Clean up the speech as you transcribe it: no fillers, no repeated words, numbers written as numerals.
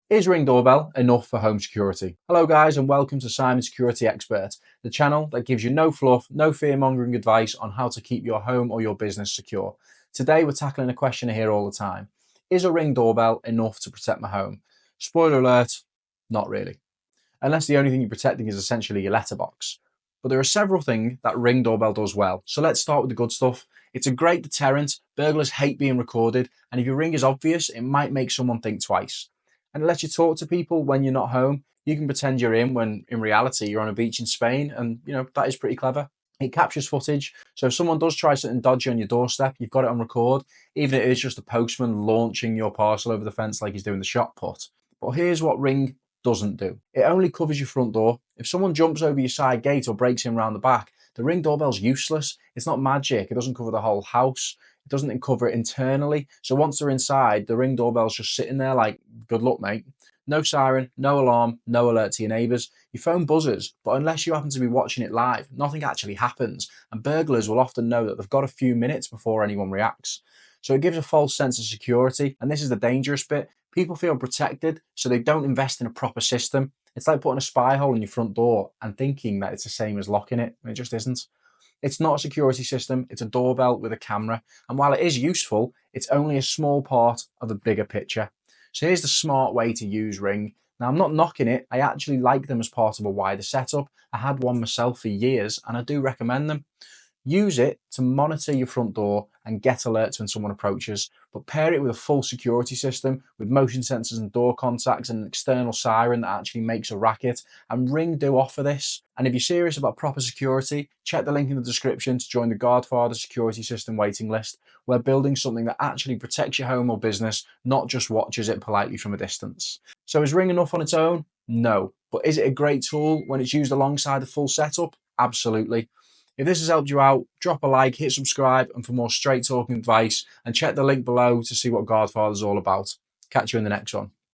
Is Ring Doorbell enough for home security? Hello guys and welcome to Simon Security Expert, the channel that gives you no fluff, no fear-mongering advice on how to keep your home or your business secure. Today we're tackling a question I hear all the time. Is a Ring Doorbell enough to protect my home? Spoiler alert, not really. Unless the only thing you're protecting is essentially your letterbox. But there are several things that Ring Doorbell does well. So let's start with the good stuff. It's a great deterrent. Burglars hate being recorded, and if your ring is obvious, it might make someone think twice. And it lets you talk to people when you're not home. You can pretend you're in when in reality you're on a beach in Spain, and that is pretty clever. It captures footage, so if someone does try something dodgy on your doorstep, you've got it on record, even if it is just a postman launching your parcel over the fence like he's doing the shot put. But here's what Ring doesn't do. It only covers your front door. If someone jumps over your side gate or breaks in round the back, the Ring doorbell's useless. It's not magic. It doesn't cover the whole house. It doesn't cover it internally. So once they're inside, the Ring doorbell's just sitting there like, good luck, mate. No siren, no alarm, no alert to your neighbours. Your phone buzzes, but unless you happen to be watching it live, nothing actually happens. And burglars will often know that they've got a few minutes before anyone reacts. So it gives a false sense of security. And this is the dangerous bit. People feel protected, so they don't invest in a proper system. It's like putting a spy hole in your front door and thinking that it's the same as locking it. It just isn't. It's not a security system, it's a doorbell with a camera. And while it is useful, it's only a small part of the bigger picture. So here's the smart way to use Ring. Now, I'm not knocking it. I actually like them as part of a wider setup. I had one myself for years and I do recommend them. Use it to monitor your front door and get alerts when someone approaches, but pair it with a full security system with motion sensors and door contacts and an external siren that actually makes a racket, and Ring do offer this. And if you're serious about proper security, check the link in the description to join the Guardfather Security System waiting list. We're building something that actually protects your home or business, not just watches it politely from a distance. So is Ring enough on its own? No. But is it a great tool when it's used alongside the full setup? Absolutely. If this has helped you out, drop a like, hit subscribe, and for more straight talking advice, and check the link below to see what Guardfather is all about. Catch you in the next one.